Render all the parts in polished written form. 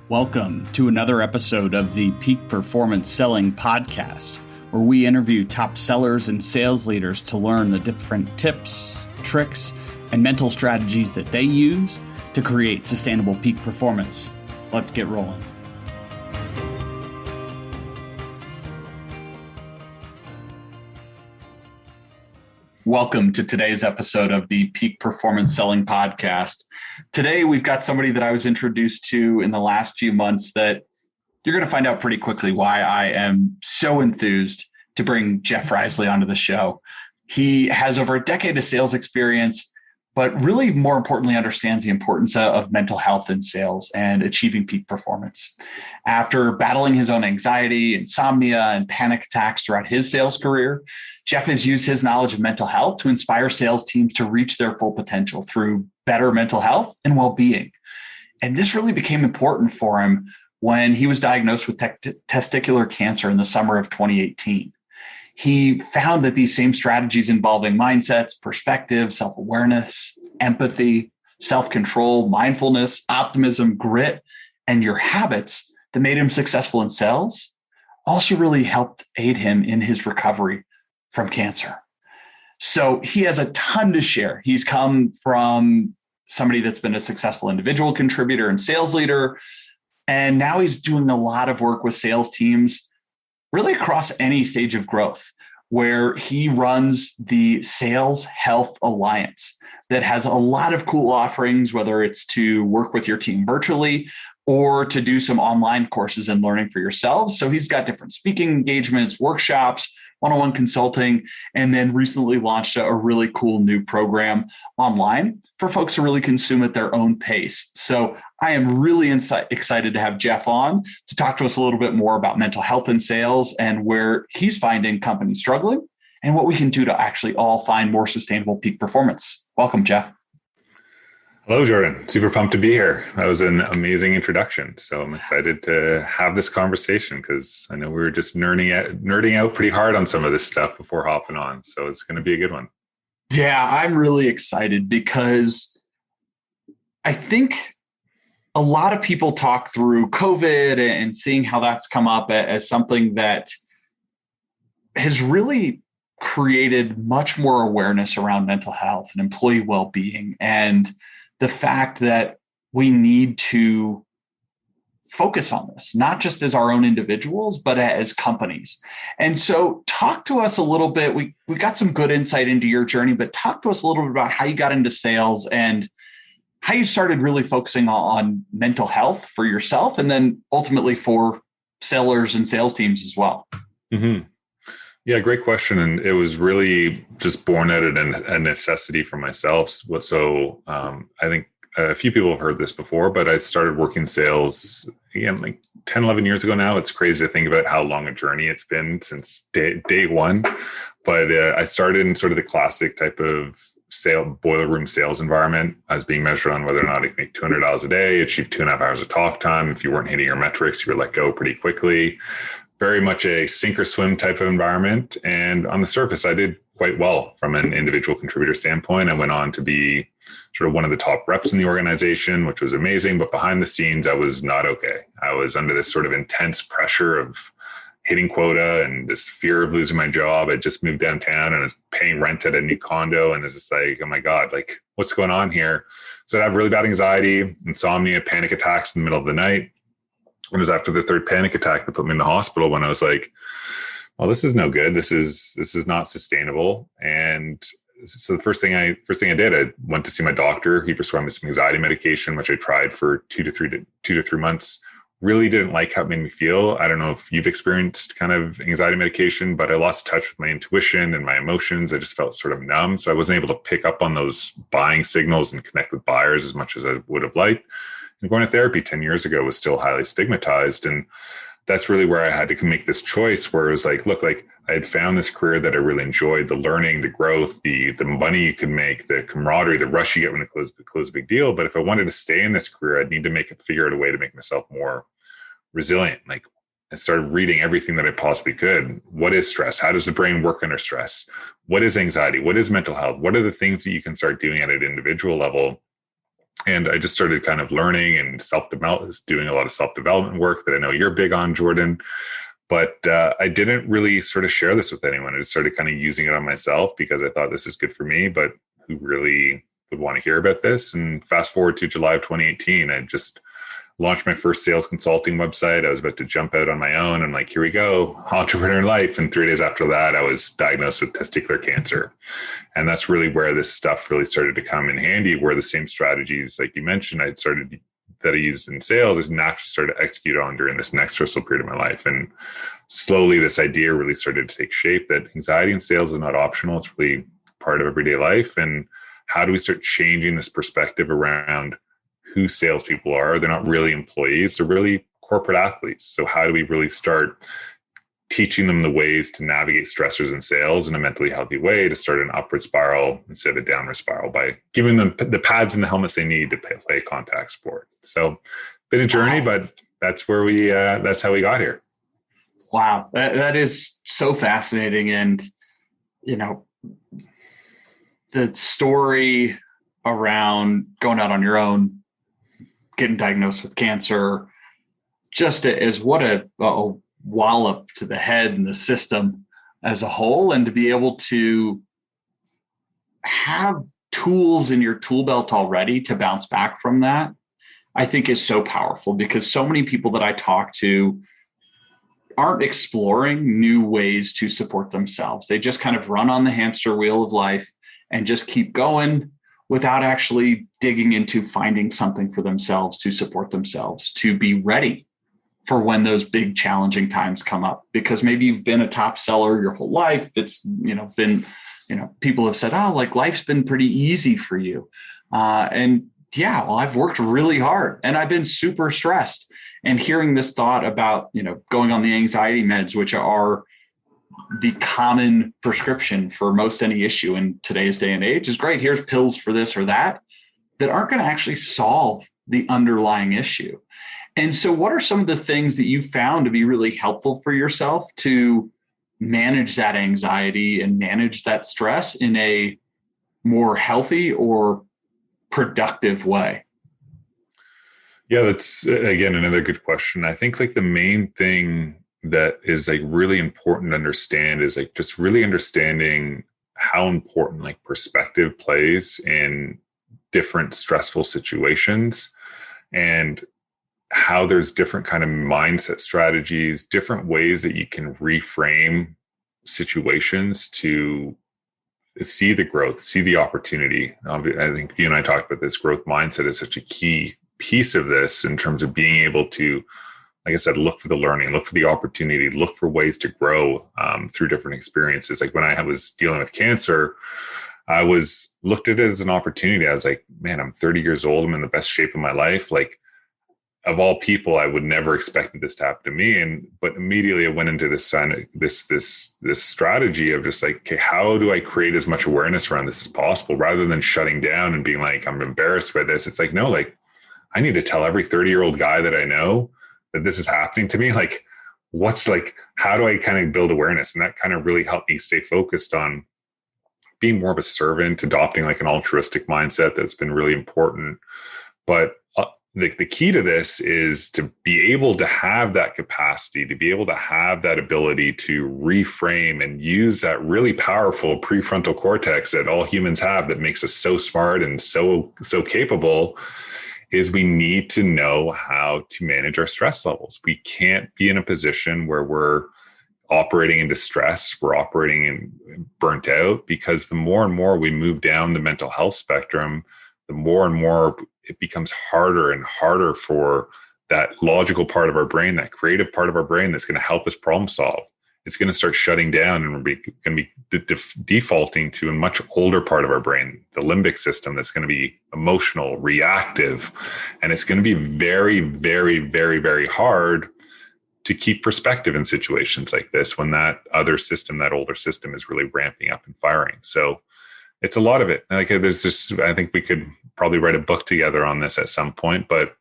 Welcome to another episode of the Peak Performance Selling Podcast, where we interview top sellers and sales leaders to learn the different tips, tricks, and mental strategies that they use to create sustainable peak performance. Let's get rolling. Welcome to today's episode of the Peak Performance Selling Podcast. Today, we've got somebody that I was introduced to in the last few months that you're going to find out pretty quickly why I am so enthused to bring Jeff Riseley onto the show. He has over a decade of sales experience, but really more importantly, understands the importance of mental health in sales and achieving peak performance. After battling his own anxiety, insomnia, and panic attacks throughout his sales career, Jeff has used his knowledge of mental health to inspire sales teams to reach their full potential through better mental health and well-being. And this really became important for him when he was diagnosed with testicular cancer in the summer of 2018. He found that these same strategies involving mindsets, perspective, self-awareness, empathy, self-control, mindfulness, optimism, grit, and your habits that made him successful in sales also really helped aid him in his recovery from cancer. So he has a ton to share. He's come from somebody that's been a successful individual contributor and sales leader, and now he's doing a lot of work with sales teams really across any stage of growth, where he runs the Sales Health Alliance that has a lot of cool offerings, whether it's to work with your team virtually or to do some online courses and learning for yourselves. So he's got different speaking engagements, workshops, one-on-one consulting, and then recently launched a really cool new program online for folks to really consume at their own pace. So I am really excited to have Jeff on to talk to us a little bit more about mental health and sales and where he's finding companies struggling and what we can do to actually all find more sustainable peak performance. Welcome, Jeff. Hello, Jordan. Super pumped to be here. That was an amazing introduction. So I'm excited to have this conversation because I know we were just nerding out pretty hard on some of this stuff before hopping on. So it's going to be a good one. Yeah, I'm really excited because I think a lot of people talk through COVID and seeing how that's come up as something that has really created much more awareness around mental health and employee well-being, and the fact that we need to focus on this, not just as our own individuals, but as companies. And so talk to us a little bit. We got some good insight into your journey, but talk to us a little bit about how you got into sales and how you started really focusing on mental health for yourself and then ultimately for sellers and sales teams as well. Mm-hmm. Yeah, great question. And it was really just born out of a necessity for myself. So I think a few people have heard this before, but I started working sales, again, like 10, 11 years ago now. It's crazy to think about how long a journey it's been since day one. But I started in sort of the classic type of boiler room sales environment. I was being measured on whether or not I could make $200 a day, achieve 2.5 hours of talk time. If you weren't hitting your metrics, you were let go pretty quickly. Very much a sink or swim type of environment. And on the surface, I did quite well from an individual contributor standpoint. I went on to be sort of one of the top reps in the organization, which was amazing. But behind the scenes, I was not okay. I was under this sort of intense pressure of hitting quota and this fear of losing my job. I just moved downtown and I was paying rent at a new condo. And it's just like, oh my God, like what's going on here? So I have really bad anxiety, insomnia, panic attacks in the middle of the night. It was after the third panic attack that put me in the hospital when I was like, well, this is no good. This is not sustainable. And so the first thing I did, I went to see my doctor. He prescribed me some anxiety medication, which I tried for 2 to 3 months. Really didn't like how it made me feel. I don't know if you've experienced kind of anxiety medication, but I lost touch with my intuition and my emotions. I just felt sort of numb. So I wasn't able to pick up on those buying signals and connect with buyers as much as I would have liked. And going to therapy 10 years ago was still highly stigmatized. And that's really where I had to make this choice where it was like, look, like I had found this career that I really enjoyed, the learning, the growth, the money you could make, the camaraderie, the rush you get when you close a big deal. But if I wanted to stay in this career, I'd need to figure out a way to make myself more resilient. Like I started reading everything that I possibly could. What is stress? How does the brain work under stress? What is anxiety? What is mental health? What are the things that you can start doing at an individual level And I just started kind of learning and doing a lot of self-development work that I know you're big on, Jordan. But I didn't really sort of share this with anyone. I just started kind of using it on myself because I thought this is good for me, but who really would want to hear about this? And fast forward to July of 2018, I just launched my first sales consulting website. I was about to jump out on my own and like, here we go, entrepreneur life. And 3 days after that, I was diagnosed with testicular cancer. And that's really where this stuff really started to come in handy, where the same strategies, like you mentioned, that I used in sales is naturally started to execute on during this next stressful period of my life. And slowly this idea really started to take shape that anxiety in sales is not optional. It's really part of everyday life. And how do we start changing this perspective around who salespeople are? They're not really employees, they're really corporate athletes. So how do we really start teaching them the ways to navigate stressors in sales in a mentally healthy way, to start an upward spiral instead of a downward spiral by giving them the pads and the helmets they need to play contact sport. So been a journey, but that's how we got here. Wow. That is so fascinating. And, the story around going out on your own, getting diagnosed with cancer, just as what a wallop to the head and the system as a whole, and to be able to have tools in your tool belt already to bounce back from that, I think is so powerful, because so many people that I talk to aren't exploring new ways to support themselves. They just kind of run on the hamster wheel of life and just keep going without actually digging into finding something for themselves to support themselves, to be ready for when those big challenging times come up. Because maybe you've been a top seller your whole life. It's, people have said, oh, like life's been pretty easy for you. I've worked really hard and I've been super stressed. And hearing this thought about, going on the anxiety meds, which are the common prescription for most any issue in today's day and age, is great. Here's pills for this or that aren't going to actually solve the underlying issue. And so what are some of the things that you found to be really helpful for yourself to manage that anxiety and manage that stress in a more healthy or productive way? Yeah, that's, again, another good question. I think like the main thing that is like really important to understand is like just really understanding how important like perspective plays in different stressful situations, and how there's different kind of mindset strategies, different ways that you can reframe situations to see the growth, see the opportunity. I think you and I talked about this. Growth mindset is such a key piece of this in terms of being able to, like I said, look for the learning, look for the opportunity, look for ways to grow through different experiences. Like when I was dealing with cancer, I looked at it as an opportunity. I was like, man, I'm 30 years old. I'm in the best shape of my life. Like, of all people, I would never expected this to happen to me. But immediately I went into this strategy of just like, okay, how do I create as much awareness around this as possible, rather than shutting down and being like, I'm embarrassed by this. It's like, no, like I need to tell every 30-year-old guy that I know that this is happening to me. Like, how do I kind of build awareness? And that kind of really helped me stay focused on being more of a servant, adopting like an altruistic mindset. That's been really important. But the key to this is to be able to have that capacity, to be able to have that ability to reframe and use that really powerful prefrontal cortex that all humans have that makes us so smart and so capable. Is we need to know how to manage our stress levels. We can't be in a position where we're operating in distress, we're operating in burnt out, because the more and more we move down the mental health spectrum, the more and more it becomes harder and harder for that logical part of our brain, that creative part of our brain that's going to help us problem solve. It's going to start shutting down, and we're going to be defaulting to a much older part of our brain, the limbic system, that's going to be emotional, reactive. And it's going to be very, very, very, very hard to keep perspective in situations like this when that other system, that older system, is really ramping up and firing. So it's a lot of it. Like there's just, I think we could probably write a book together on this at some point, but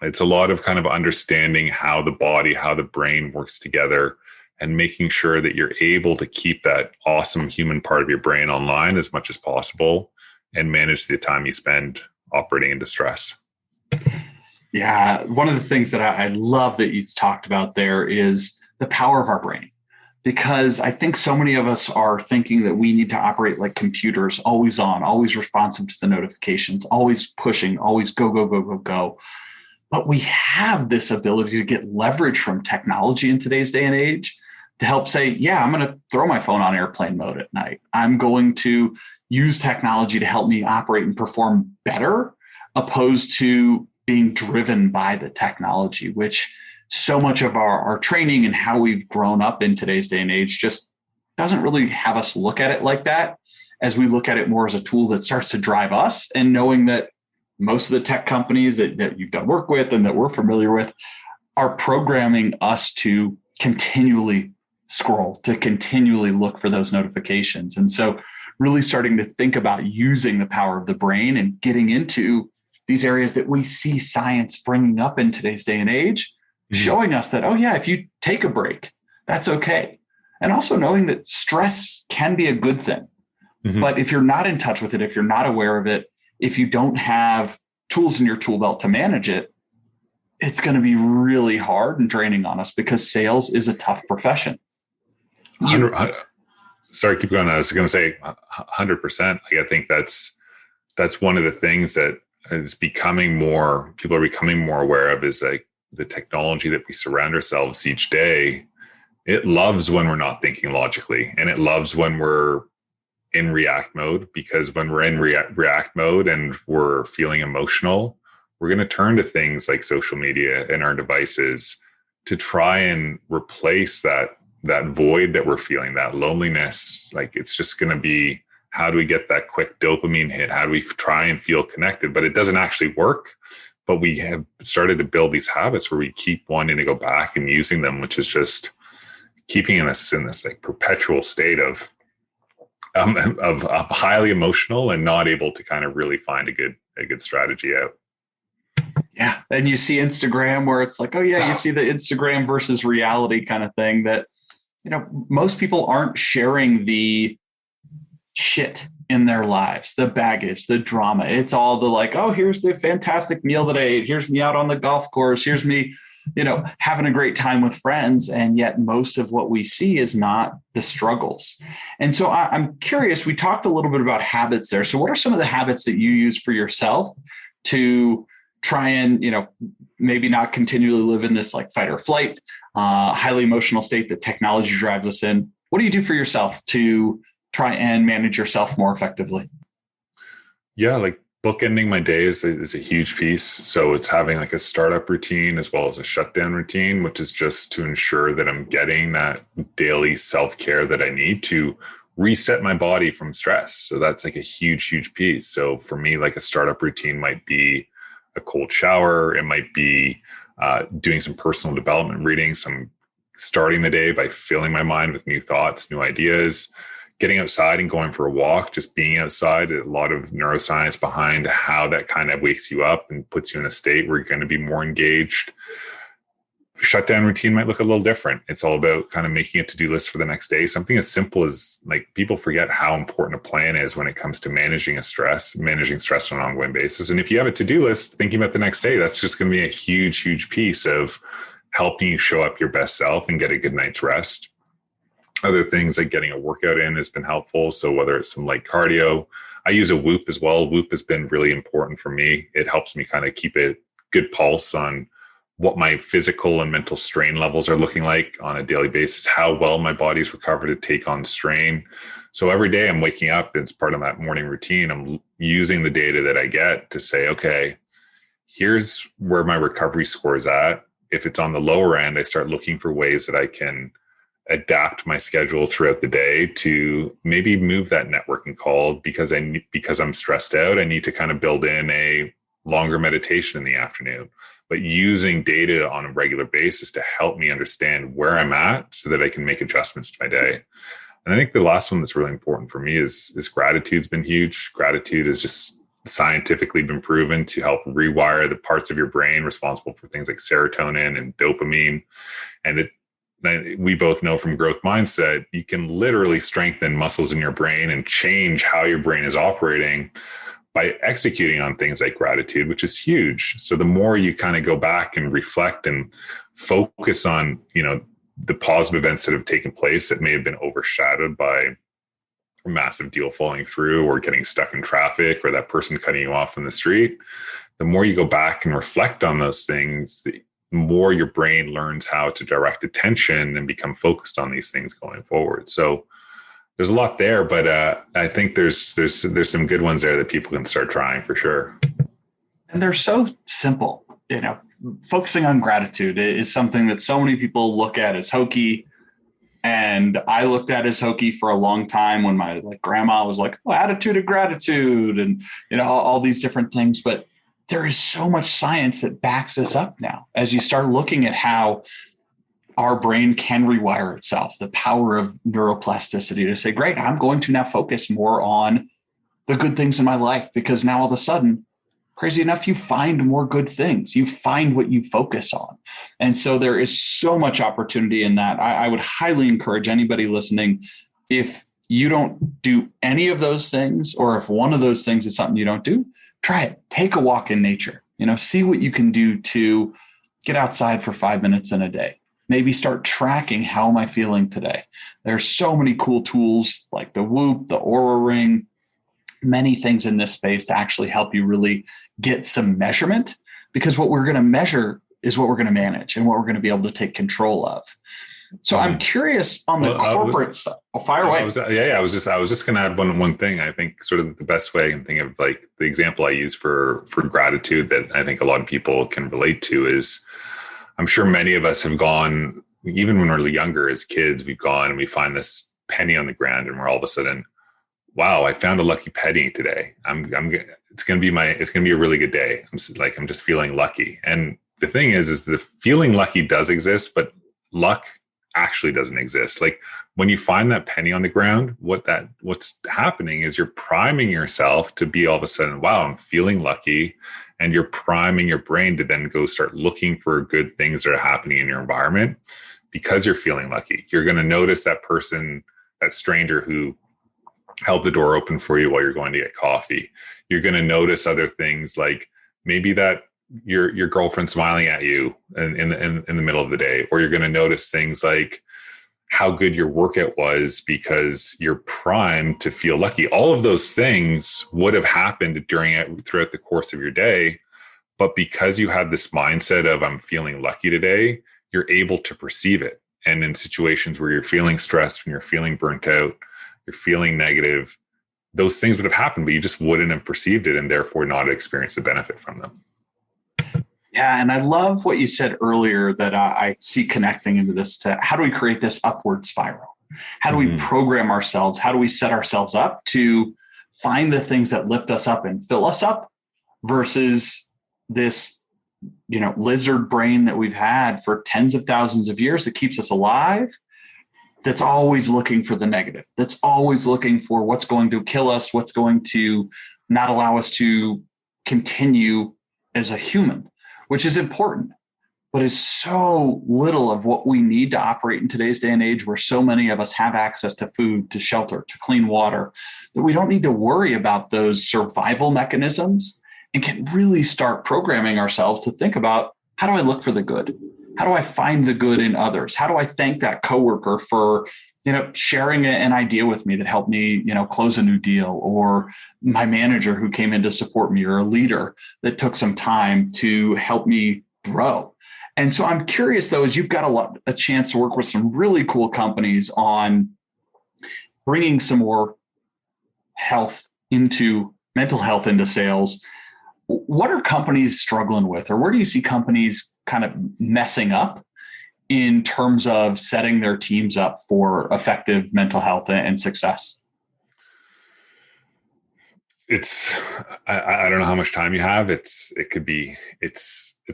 it's a lot of kind of understanding how the body, how the brain works together, and making sure that you're able to keep that awesome human part of your brain online as much as possible, and manage the time you spend operating into stress. Yeah. One of the things that I love that you talked about there is the power of our brain, because I think so many of us are thinking that we need to operate like computers, always on, always responsive to the notifications, always pushing, always go, go, go, go, go. But we have this ability to get leverage from technology in today's day and age to help say, yeah, I'm going to throw my phone on airplane mode at night. I'm going to use technology to help me operate and perform better, opposed to being driven by the technology, which so much of our training and how we've grown up in today's day and age just doesn't really have us look at it like that, as we look at it more as a tool that starts to drive us. And knowing that most of the tech companies that you've done work with and that we're familiar with are programming us to continually scroll, to continually look for those notifications. And so really starting to think about using the power of the brain and getting into these areas that we see science bringing up in today's day and age, showing us that, oh yeah, if you take a break, that's okay. And also knowing that stress can be a good thing. But if you're not in touch with it, if you're not aware of it, if you don't have tools in your tool belt to manage it, it's going to be really hard and draining on us, because sales is a tough profession. Sorry, keep going. I was going to say 100%. I think that's one of the things that is people are becoming more aware of, is like the technology that we surround ourselves each day. It loves when we're not thinking logically, and it loves when we're in react mode, because when we're in react mode and we're feeling emotional, we're going to turn to things like social media and our devices to try and replace that void that we're feeling, that loneliness. Like, it's just going to be, how do we get that quick dopamine hit? How do we try and feel connected? But it doesn't actually work. But we have started to build these habits where we keep wanting to go back and using them, which is just keeping us in this like perpetual state of highly emotional and not able to kind of really find a good strategy out. Yeah. And you see Instagram where it's like, oh yeah, you see the Instagram versus reality kind of thing, that, most people aren't sharing the shit in their lives, the baggage, the drama. It's all the like, oh, here's the fantastic meal that I ate. Here's me out on the golf course. Here's me, having a great time with friends. And yet most of what we see is not the struggles. And so I'm curious, we talked a little bit about habits there. So what are some of the habits that you use for yourself to try and, maybe not continually live in this like fight or flight, highly emotional state that technology drives us in? What do you do for yourself to try and manage yourself more effectively? Yeah, like bookending my day is a huge piece. So it's having like a startup routine as well as a shutdown routine, which is just to ensure that I'm getting that daily self-care that I need to reset my body from stress. So that's like a huge piece. So for me, like a startup routine might be a cold shower. It might be doing some personal development reading, some starting the day by filling my mind with new thoughts, new ideas, getting outside and going for a walk, just being outside. A lot of neuroscience behind how that kind of wakes you up and puts you in a state where you're going to be more engaged. Shutdown routine might look a little different. It's all about kind of making a to-do list for the next day. Something as simple as, like, people forget how important a plan is when it comes to managing stress on an ongoing basis. And if you have a to-do list, thinking about the next day, that's just going to be a huge piece of helping you show up your best self and get a good night's rest. Other things like getting a workout in has been helpful. So whether it's some light cardio, I use a Whoop as well. Whoop has been really important for me. It helps me kind of keep a good pulse on what my physical and mental strain levels are looking like on a daily basis, how well my body's recovered to take on strain. So every day I'm waking up, it's part of that morning routine. I'm using the data that I get to say, okay, here's where my recovery score is at. If it's on the lower end, I start looking for ways that I can adapt my schedule throughout the day to maybe move that networking call because I'm stressed out. I need to kind of build in a longer meditation in the afternoon, but using data on a regular basis to help me understand where I'm at so that I can make adjustments to my day. And I think the last one that's really important for me is gratitude's been huge. Gratitude has just scientifically been proven to help rewire the parts of your brain responsible for things like serotonin and dopamine. And we both know from growth mindset, you can literally strengthen muscles in your brain and change how your brain is operating by executing on things like gratitude, which is huge. So the more you kind of go back and reflect and focus on, the positive events that have taken place that may have been overshadowed by a massive deal falling through or getting stuck in traffic or that person cutting you off in the street, the more you go back and reflect on those things, the more your brain learns how to direct attention and become focused on these things going forward. So there's a lot there, but I think there's some good ones there that people can start trying for sure. And they're so simple. Focusing on gratitude is something that so many people look at as hokey. And I looked at as hokey for a long time when my grandma was like, oh, attitude of gratitude and, all these different things. But there is so much science that backs this up now as you start looking at how our brain can rewire itself, the power of neuroplasticity to say, great, I'm going to now focus more on the good things in my life, because now all of a sudden, crazy enough, you find more good things. You find what you focus on. And so there is so much opportunity in that. I would highly encourage anybody listening, if you don't do any of those things, or if one of those things is something you don't do, try it. Take a walk in nature, see what you can do to get outside for 5 minutes in a day. Maybe start tracking, how am I feeling today? There's so many cool tools like the Whoop, the Aura Ring, many things in this space to actually help you really get some measurement, because what we're going to measure is what we're going to manage and what we're going to be able to take control of. So I'm curious on the corporate side. Fire away. I was just going to add one thing. I think sort of the best way I can think of, the example I use for gratitude that I think a lot of people can relate to is, I'm sure many of us have gone, even when we're younger as kids, we've gone and we find this penny on the ground and we're all of a sudden, wow, I found a lucky penny today. It's going to be a really good day. I'm just feeling lucky. And the thing is the feeling lucky does exist, but luck actually doesn't exist. When you find that penny on the ground, what's happening is you're priming yourself to be all of a sudden, wow, I'm feeling lucky. And you're priming your brain to then go start looking for good things that are happening in your environment because you're feeling lucky. You're going to notice that person, that stranger who held the door open for you while you're going to get coffee. You're going to notice other things, like maybe that your girlfriend smiling at you in the middle of the day, or you're going to notice things like how good your workout was because you're primed to feel lucky. All of those things would have happened throughout the course of your day, but because you had this mindset of I'm feeling lucky today, you're able to perceive it. And in situations where you're feeling stressed, when you're feeling burnt out, you're feeling negative, those things would have happened, but you just wouldn't have perceived it and therefore not experienced the benefit from them. Yeah. And I love what you said earlier that I see connecting into this to how do we create this upward spiral? How do we program ourselves? How do we set ourselves up to find the things that lift us up and fill us up versus this, lizard brain that we've had for tens of thousands of years that keeps us alive, that's always looking for the negative, that's always looking for what's going to kill us, what's going to not allow us to continue as a human, which is important, but is so little of what we need to operate in today's day and age, where so many of us have access to food, to shelter, to clean water, that we don't need to worry about those survival mechanisms and can really start programming ourselves to think about, how do I look for the good? How do I find the good in others? How do I thank that coworker for, sharing an idea with me that helped me, close a new deal, or my manager who came in to support me, or a leader that took some time to help me grow. And so I'm curious though, as you've got a chance to work with some really cool companies on bringing some more mental health into sales, what are companies struggling with, or where do you see companies kind of messing up in terms of setting their teams up for effective mental health and success? I don't know how much time you have. It's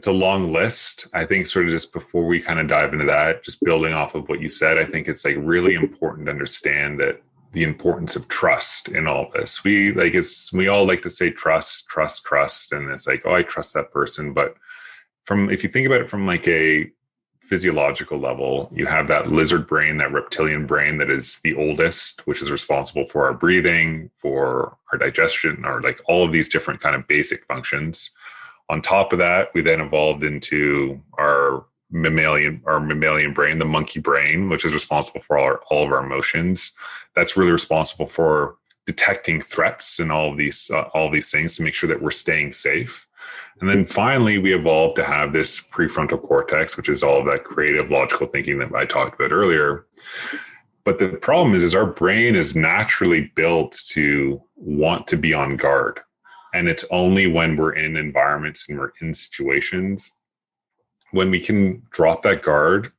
a long list. I think sort of just before we kind of dive into that, just building off of what you said, I think it's really important to understand that the importance of trust in all this. We all like to say trust, and it's oh, I trust that person. But if you think about it from a physiological level, you have that lizard brain, that reptilian brain that is the oldest, which is responsible for our breathing, for our digestion, or like all of these different kind of basic functions. On top of that, we then evolved into our mammalian brain, the monkey brain, which is responsible for all of our emotions. That's really responsible for detecting threats and all these things to make sure that we're staying safe. And then finally, we evolved to have this prefrontal cortex, which is all of that creative, logical thinking that I talked about earlier. But the problem is our brain is naturally built to want to be on guard. And it's only when we're in environments and we're in situations when we can drop that guard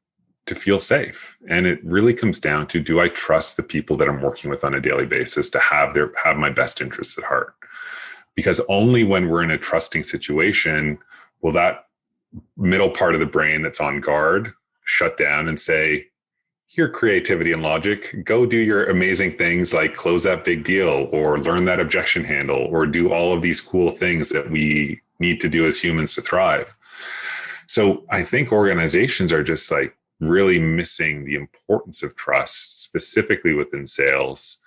to feel safe. And it really comes down to, do I trust the people that I'm working with on a daily basis to have my best interests at heart? Because only when we're in a trusting situation will that middle part of the brain that's on guard shut down and say, here, creativity and logic, go do your amazing things like close that big deal or learn that objection handle or do all of these cool things that we need to do as humans to thrive. So I think organizations are just like really missing the importance of trust, specifically within sales.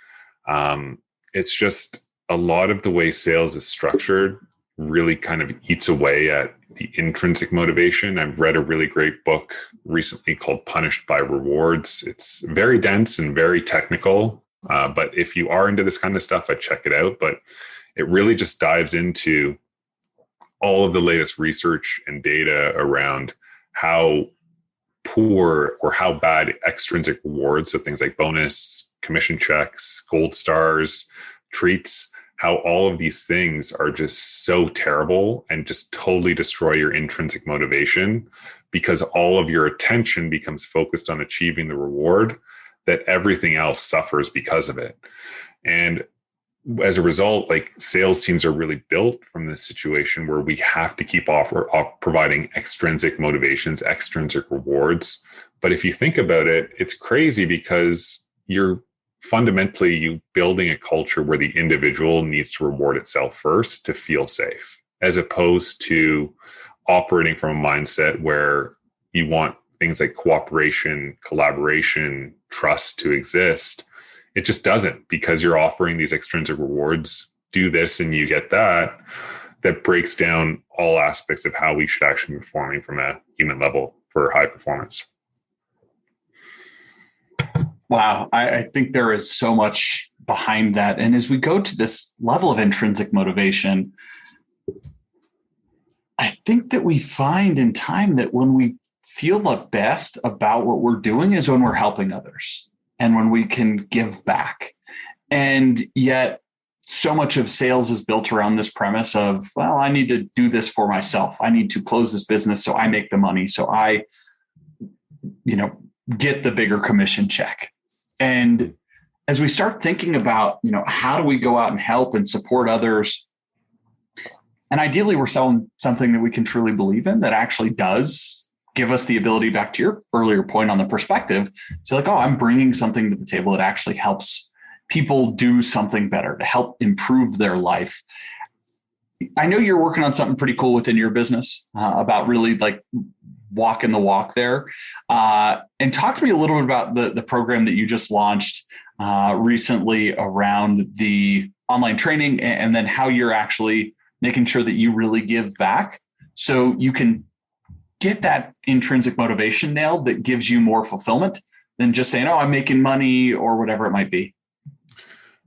It's just a lot of the way sales is structured really kind of eats away at the intrinsic motivation. I've read a really great book recently called Punished by Rewards. It's very dense and very technical, but if you are into this kind of stuff, I'd check it out. But it really just dives into all of the latest research and data around how poor or how bad extrinsic rewards, so things like bonus, commission checks, gold stars, treats, how all of these things are just so terrible and just totally destroy your intrinsic motivation, because all of your attention becomes focused on achieving the reward, that everything else suffers because of it. And as a result, like sales teams are really built from this situation where we have to keep providing extrinsic motivations, extrinsic rewards. But if you think about it, it's crazy because you're fundamentally building a culture where the individual needs to reward itself first to feel safe, as opposed to operating from a mindset where you want things like cooperation, collaboration, trust to exist. It just doesn't, because you're offering these extrinsic rewards. Do this and you get that. That breaks down all aspects of how we should actually be performing from a human level for high performance. Wow. I think there is so much behind that. And as we go to this level of intrinsic motivation, I think that we find in time that when we feel the best about what we're doing is when we're helping others and when we can give back. And yet so much of sales is built around this premise of, well, I need to do this for myself. I need to close this business so I make the money, so I, get the bigger commission check. And as we start thinking about, how do we go out and help and support others? And ideally, we're selling something that we can truly believe in, that actually does give us the ability, back to your earlier point on the perspective, so like, oh, I'm bringing something to the table that actually helps people do something better, to help improve their life. I know you're working on something pretty cool within your business about really like walking the walk there. And talk to me a little bit about the program that you just launched recently around the online training, and then how you're actually making sure that you really give back so you can get that intrinsic motivation nailed that gives you more fulfillment than just saying, oh, I'm making money or whatever it might be.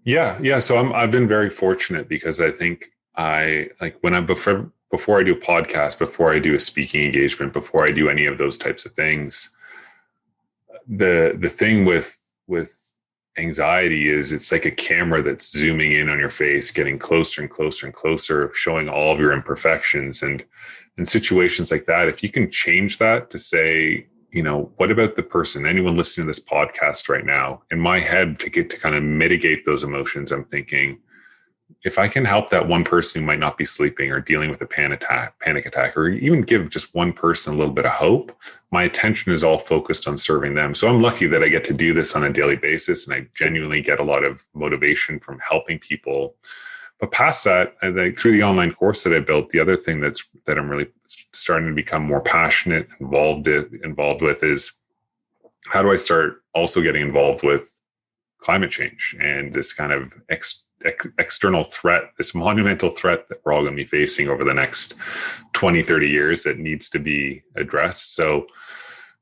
Yeah. So I've been very fortunate, because I think before I do a podcast, before I do a speaking engagement, before I do any of those types of things, the thing with anxiety is it's like a camera that's zooming in on your face, getting closer and closer and closer, showing all of your imperfections. And in situations like that, if you can change that to say, what about the person, anyone listening to this podcast right now? In my head, to get to kind of mitigate those emotions, I'm thinking, if I can help that one person who might not be sleeping or dealing with a panic attack, or even give just one person a little bit of hope, my attention is all focused on serving them. So I'm lucky that I get to do this on a daily basis, and I genuinely get a lot of motivation from helping people. But past that, I think through the online course that I built, the other thing that I'm really starting to become more passionate, involved with is how do I start also getting involved with climate change and this kind of external threat, this monumental threat that we're all going to be facing over the next 20, 30 years that needs to be addressed. So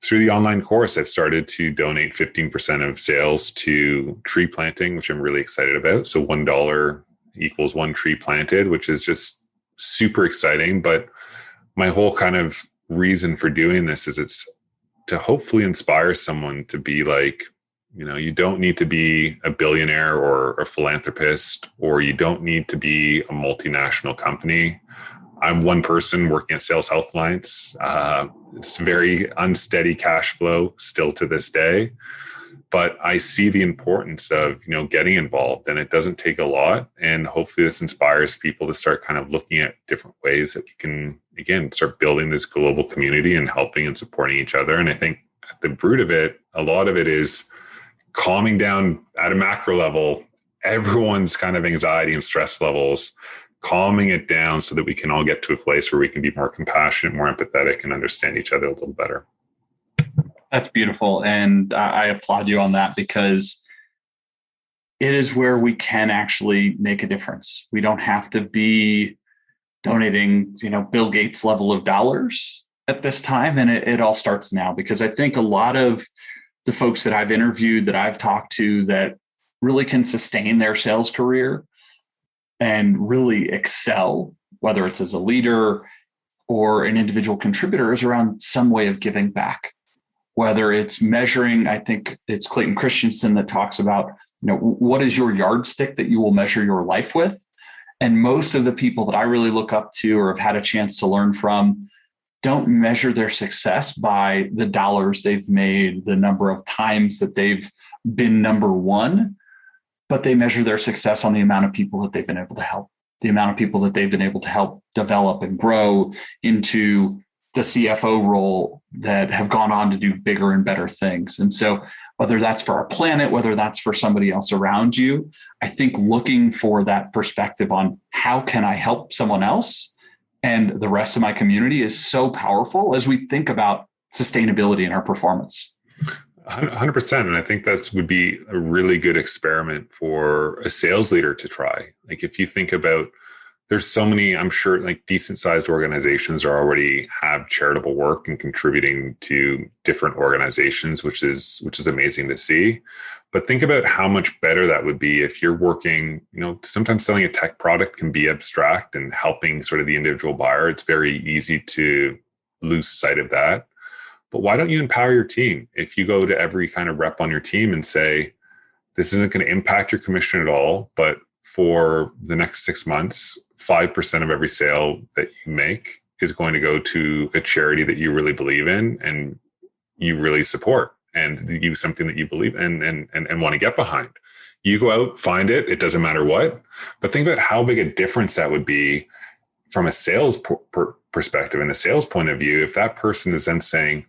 through the online course, I've started to donate 15% of sales to tree planting, which I'm really excited about. So $1 equals one tree planted, which is just super exciting. But my whole kind of reason for doing this is it's to hopefully inspire someone to be like, you don't need to be a billionaire or a philanthropist, or you don't need to be a multinational company. I'm one person working at Sales Health Alliance. It's very unsteady cash flow still to this day, but I see the importance of, getting involved, and it doesn't take a lot. And hopefully this inspires people to start kind of looking at different ways that we can, again, start building this global community and helping and supporting each other. And I think at the root of it, a lot of it is calming down at a macro level, everyone's kind of anxiety and stress levels, calming it down so that we can all get to a place where we can be more compassionate, more empathetic, and understand each other a little better. That's beautiful. And I applaud you on that, because it is where we can actually make a difference. We don't have to be donating, Bill Gates level of dollars at this time. And it all starts now, because I think a lot of the folks that I've interviewed, that I've talked to, that really can sustain their sales career and really excel, whether it's as a leader or an individual contributor, is around some way of giving back. Whether it's measuring, I think it's Clayton Christensen that talks about, what is your yardstick that you will measure your life with? And most of the people that I really look up to or have had a chance to learn from don't measure their success by the dollars they've made, the number of times that they've been number one, but they measure their success on the amount of people that they've been able to help, the amount of people that they've been able to help develop and grow into the CFO role, that have gone on to do bigger and better things. And so whether that's for our planet, whether that's for somebody else around you, I think looking for that perspective on how can I help someone else and the rest of my community is so powerful as we think about sustainability in our performance. 100%. And I think that would be a really good experiment for a sales leader to try. Like, if you think about, there's so many, I'm sure, like, decent sized organizations are already have charitable work and contributing to different organizations, which is amazing to see. But think about how much better that would be if you're working, sometimes selling a tech product can be abstract, and helping sort of the individual buyer, it's very easy to lose sight of that. But why don't you empower your team? If you go to every kind of rep on your team and say, this isn't going to impact your commission at all, but for the next 6 months, 5% of every sale that you make is going to go to a charity that you really believe in and you really support, and you something that you believe in and want to get behind. You go out, find it. It doesn't matter what. But think about how big a difference that would be from a sales perspective and a sales point of view. If that person is then saying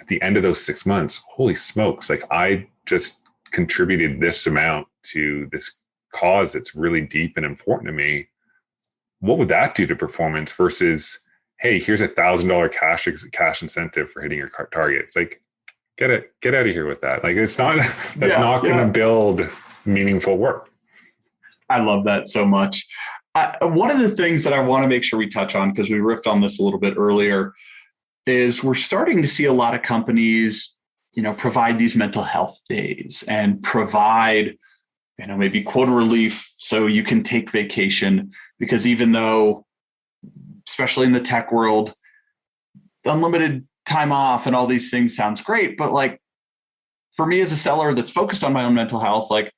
at the end of those 6 months, holy smokes, like, I just contributed this amount to this cause that's really deep and important to me. What would that do to performance versus, hey, here's $1,000 cash incentive for hitting your target? It's like, get out of here with that. Like, it's not, that's not going to build meaningful work. I love that so much. One of the things that I want to make sure we touch on, because we riffed on this a little bit earlier, is we're starting to see a lot of companies, provide these mental health days and provide, maybe quota relief so you can take vacation. Because even though, especially in the tech world, unlimited time off and all these things sounds great, but like, for me as a seller that's focused on my own mental health, like,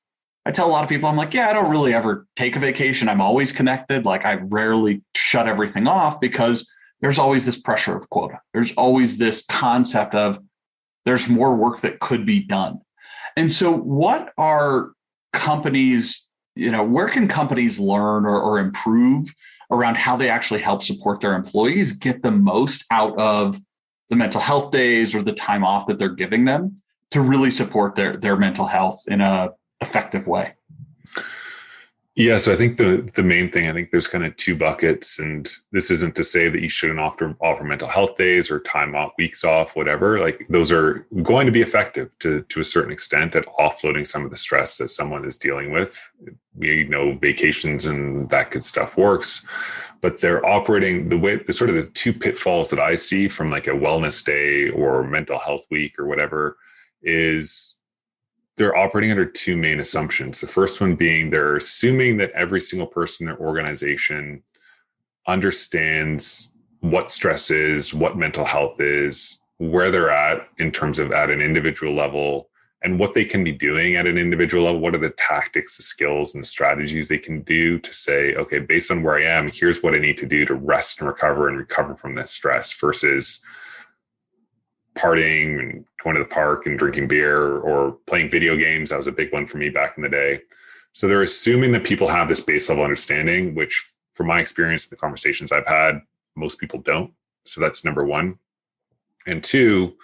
I tell a lot of people, I'm like, I don't really ever take a vacation. I'm always connected. Like, I rarely shut everything off, because there's always this pressure of quota. There's always this concept of there's more work that could be done. And so what are companies, where can companies learn or improve around how they actually help support their employees get the most out of the mental health days or the time off that they're giving them to really support their mental health in a effective way? Yeah, so I think the main thing, I think there's kind of two buckets, and this isn't to say that you shouldn't offer mental health days or time off, weeks off, whatever. Like those are going to be effective to a certain extent at offloading some of the stress that someone is dealing with. We know vacations and that good stuff works, but they're operating the sort of the two pitfalls that I see from like a wellness day or mental health week or whatever is they're operating under two main assumptions. The first one being they're assuming that every single person in their organization understands what stress is, what mental health is, where they're at in terms of at an individual level, and what they can be doing at an individual level. What are the tactics, the skills, and the strategies they can do to say, okay, based on where I am, here's what I need to do to rest and recover from this stress versus partying and going to the park and drinking beer or playing video games. That was a big one for me back in the day. So they're assuming that people have this base level understanding, which from my experience in the conversations I've had, most people don't. So that's number one. And two,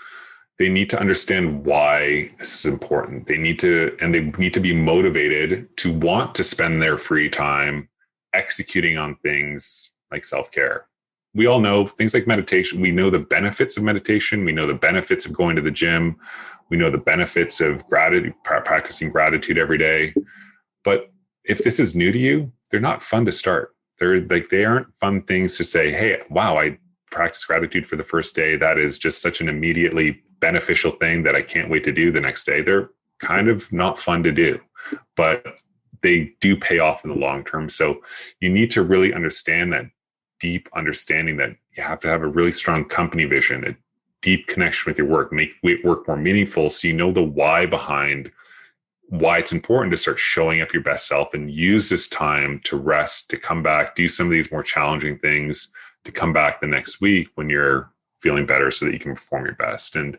they need to understand why this is important. They need to be motivated to want to spend their free time executing on things like self-care. We all know things like meditation. We know the benefits of meditation. We know the benefits of going to the gym. We know the benefits of practicing gratitude every day. But if this is new to you, they're not fun to start. They aren't fun things to say, hey, wow, I practice gratitude for the first day. That is just such an immediately beneficial thing that I can't wait to do the next day. They're kind of not fun to do, but they do pay off in the long term. So you need to really understand that deep understanding that you have to have a really strong company vision, a deep connection with your work, make work more meaningful. So you know the why behind why it's important to start showing up your best self and use this time to rest, to come back, do some of these more challenging things, to come back the next week when you're feeling better so that you can perform your best. And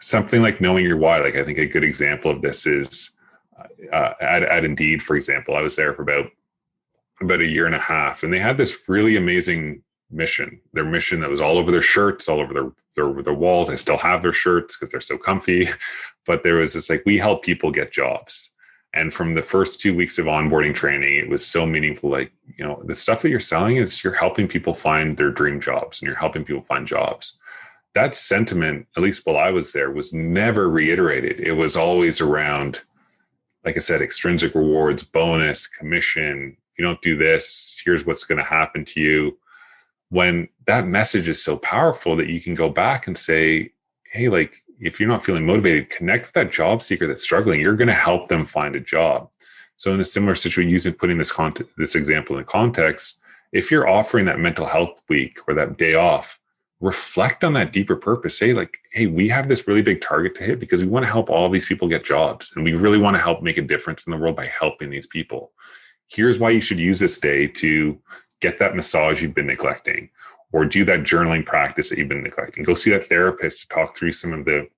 something like knowing your why, like I think a good example of this is at Indeed, for example. I was there for about a year and a half, and they had this really amazing mission. Their mission that was all over their shirts, all over their walls. I still have their shirts because they're so comfy. But there was this like, we help people get jobs. And from the first 2 weeks of onboarding training, it was so meaningful. Like, you know, the stuff that you're selling is you're helping people find their dream jobs and you're helping people find jobs. That sentiment, at least while I was there, was never reiterated. It was always around, like I said, extrinsic rewards, bonus, commission. If you don't do this, here's what's going to happen to you. When that message is so powerful that you can go back and say, hey, like, if you're not feeling motivated, connect with that job seeker that's struggling. You're going to help them find a job. So in a similar situation, putting this example in context, if you're offering that mental health week or that day off, reflect on that deeper purpose. Say like, hey, we have this really big target to hit because we want to help all these people get jobs. And we really want to help make a difference in the world by helping these people. Here's why you should use this day to get that massage you've been neglecting, or do that journaling practice that you've been neglecting. Go see that therapist to talk through some of the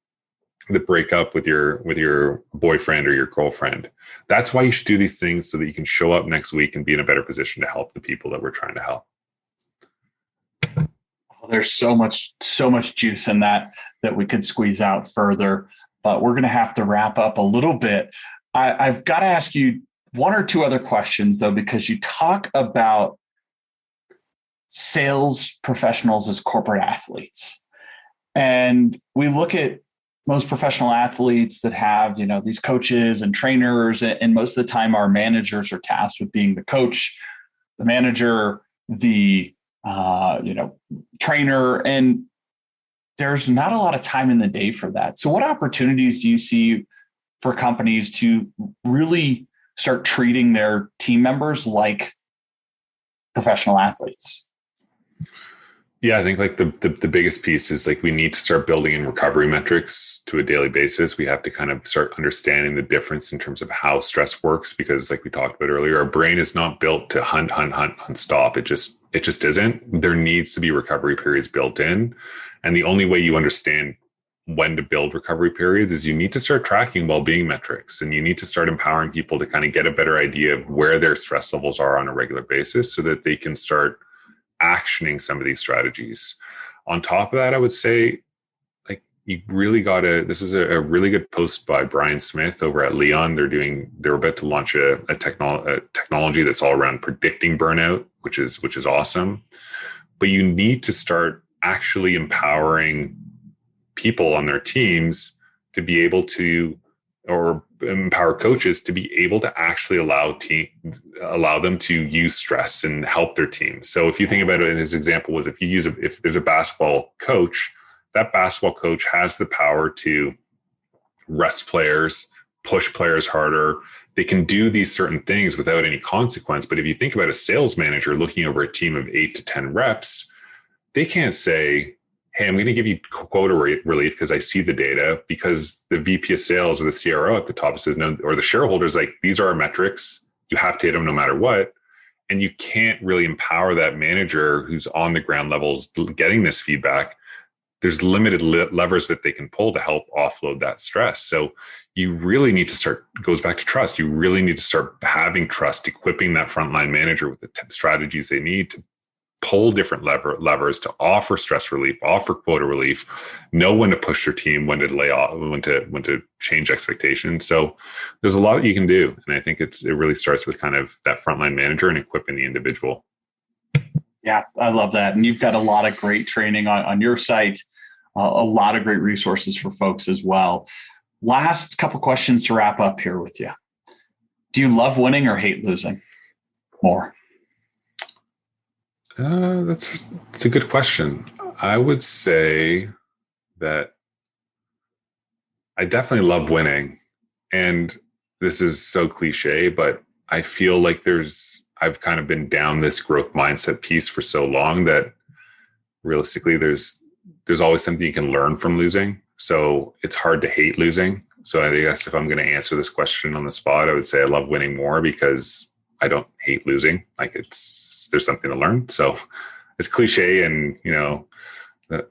breakup with your boyfriend or your girlfriend. That's why you should do these things, so that you can show up next week and be in a better position to help the people that we're trying to help. There's so much juice in that we could squeeze out further, but we're going to have to wrap up a little bit. I've got to ask you one or two other questions though, because you talk about sales professionals as corporate athletes. And we look at most professional athletes that have, you know, these coaches and trainers, and most of the time our managers are tasked with being the coach, the manager, the trainer, and there's not a lot of time in the day for that. So what opportunities do you see for companies to really start treating their team members like professional athletes? Yeah, I think like the biggest piece is like we need to start building in recovery metrics to a daily basis. We have to kind of start understanding the difference in terms of how stress works, because like we talked about earlier, our brain is not built to hunt, stop. It just isn't. There needs to be recovery periods built in. And the only way you understand when to build recovery periods is you need to start tracking well-being metrics, and you need to start empowering people to kind of get a better idea of where their stress levels are on a regular basis so that they can start actioning some of these strategies. On top of that, I would say, like, you really got to, this is a really good post by Brian Smith over at Leon. They're about to launch a technology that's all around predicting burnout, which is awesome. But you need to start actually empowering people on their teams to be able to, or empower coaches to be able to actually allow them to use stress and help their team. So if you think about it, his example was if there's a basketball coach, that basketball coach has the power to rest players, push players harder. They can do these certain things without any consequence. But if you think about a sales manager looking over a team of 8 to 10 reps, they can't say, hey, I'm going to give you quota relief because I see the data, because the VP of sales or the CRO at the top says no, or the shareholders like, these are our metrics. You have to hit them no matter what. And you can't really empower that manager who's on the ground levels getting this feedback. There's limited levers that they can pull to help offload that stress. So you really need to start, goes back to trust. You really need to start having trust, equipping that frontline manager with the strategies they need to pull different levers to offer stress relief, offer quota relief, know when to push their team, when to lay off, when to change expectations. So there's a lot that you can do. And I think it really starts with kind of that frontline manager and equipping the individual. Yeah, I love that. And you've got a lot of great training on your site, a lot of great resources for folks as well. Last couple questions to wrap up here with you. Do you love winning or hate losing more? That's a good question. I would say that I definitely love winning. And this is so cliche, but I feel like I've kind of been down this growth mindset piece for so long that realistically there's always something you can learn from losing. So it's hard to hate losing. So I guess if I'm going to answer this question on the spot, I would say I love winning more because I don't hate losing. Like there's something to learn. So it's cliche and,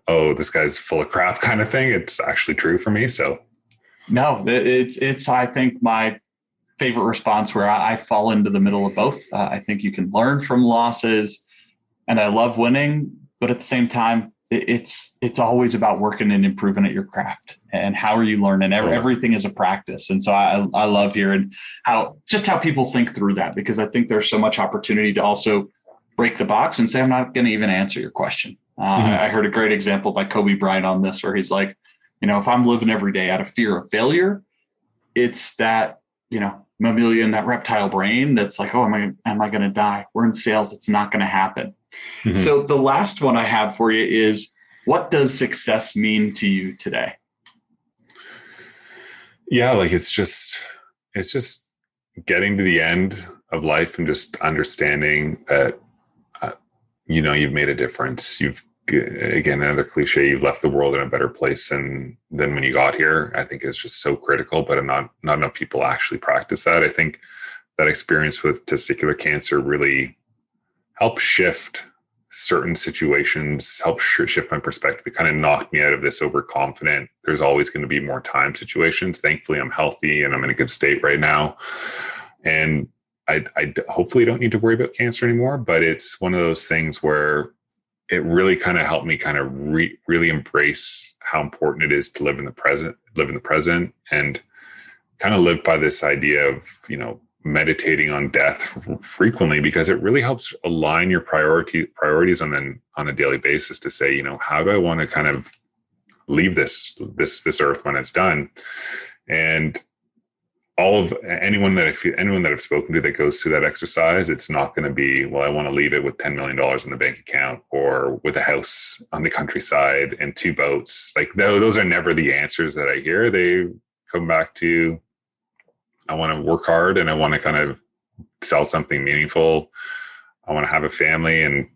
oh, this guy's full of crap kind of thing. It's actually true for me. So no, it's, I think my favorite response where I fall into the middle of both. I think you can learn from losses and I love winning, but at the same time, it's always about working and improving at your craft and how are you learning. Everything is a practice. And so I love hearing how people think through that, because I think there's so much opportunity to also break the box and say, I'm not going to even answer your question. I heard a great example by Kobe Bryant on this, where he's like, if I'm living every day out of fear of failure, it's that, mammalian, that reptile brain that's like, oh, am I going to die? We're in sales. It's not going to happen. Mm-hmm. So the last one I have for you is, what does success mean to you today? Yeah, like it's just getting to the end of life and just understanding that, you've made a difference. Again, another cliche, you've left the world in a better place than when you got here. I think is just so critical, but not enough people actually practice that. I think that experience with testicular cancer really helped shift certain situations, helped shift my perspective. It kind of knocked me out of this overconfident, there's always going to be more time situations. Thankfully, I'm healthy and I'm in a good state right now. And I hopefully don't need to worry about cancer anymore, but it's one of those things where it really kind of helped me kind of really embrace how important it is to live in the present and kind of live by this idea of, meditating on death frequently, because it really helps align your priorities on a daily basis to say, how do I want to kind of leave this earth when it's done? And anyone that I've spoken to that goes through that exercise, it's not going to be, well, I want to leave it with $10 million in the bank account or with a house on the countryside and 2 boats. Like those are never the answers that I hear. They come back to, I want to work hard and I want to kind of sell something meaningful. I want to have a family and,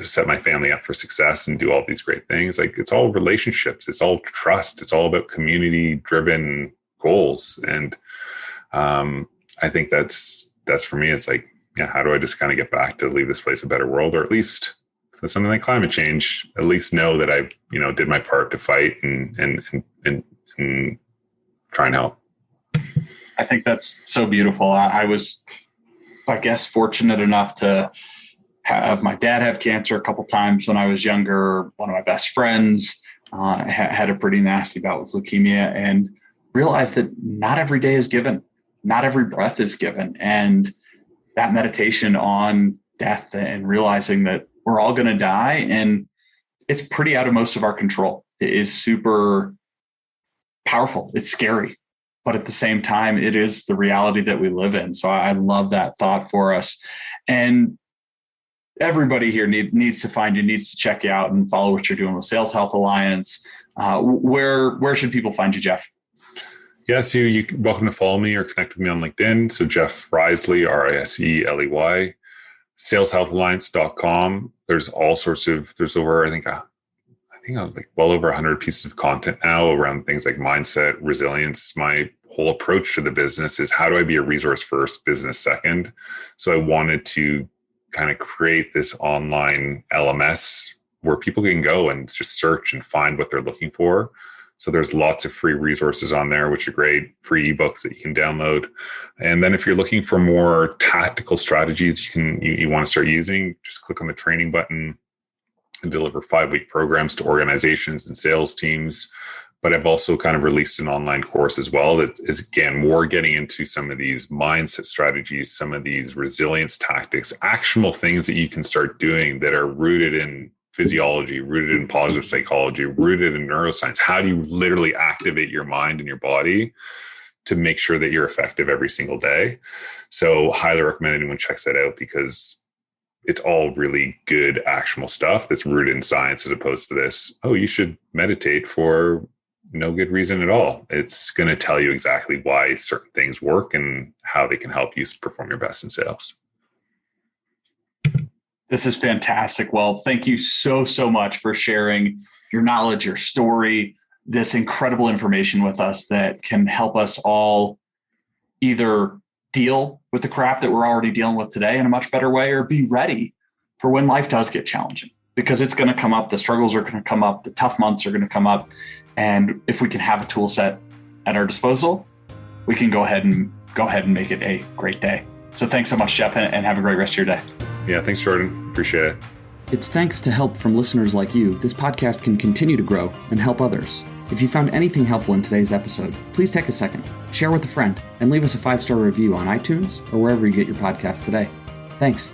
set my family up for success and do all these great things. Like it's all relationships. It's all trust. It's all about community driven goals. And I think that's for me. It's like, how do I just kind of get back to leave this place a better world, or at least for something like climate change, at least know that I, did my part to fight and try and help. I think that's so beautiful. I was, I guess, fortunate enough to have my dad have cancer a couple times when I was younger. One of my best friends had a pretty nasty bout with leukemia, and realized that not every day is given, not every breath is given. And that meditation on death and realizing that we're all going to die, and it's pretty out of most of our control. It is super powerful. It's scary, but at the same time, it is the reality that we live in. So I love that thought for us. And everybody here needs to find you, needs to check you out and follow what you're doing with Sales Health Alliance. Where should people find you, Jeff? Yeah, so you're welcome to follow me or connect with me on LinkedIn. So Jeff Riseley, Riseley, saleshealthalliance.com. There's all sorts of, there's over, I think like well over 100 pieces of content now around things like mindset, resilience. My whole approach to the business is, how do I be a resource first, business second? So I wanted to kind of create this online LMS where people can go and just search and find what they're looking for. So there's lots of free resources on there, which are great, free ebooks that you can download. And then if you're looking for more tactical strategies you want to start using, just click on the training button and deliver 5-week programs to organizations and sales teams. But I've also kind of released an online course as well that is, again, more getting into some of these mindset strategies, some of these resilience tactics, actionable things that you can start doing that are rooted in physiology, rooted in positive psychology, rooted in neuroscience. How do you literally activate your mind and your body to make sure that you're effective every single day? So highly recommend anyone checks that out, because it's all really good, actionable stuff that's rooted in science, as opposed to this, oh, you should meditate for no good reason at all. It's going to tell you exactly why certain things work and how they can help you perform your best in sales. This is fantastic. Well, thank you so much for sharing your knowledge, your story, this incredible information with us that can help us all either deal with the crap that we're already dealing with today in a much better way, or be ready for when life does get challenging, because it's going to come up. The struggles are going to come up. The tough months are going to come up. And if we can have a tool set at our disposal, we can go ahead and make it a great day. So thanks so much, Jeff, and have a great rest of your day. Yeah, thanks, Jordan. Appreciate it. It's thanks to help from listeners like you, this podcast can continue to grow and help others. If you found anything helpful in today's episode, please take a second, share with a friend, and leave us a 5-star review on iTunes or wherever you get your podcast today. Thanks.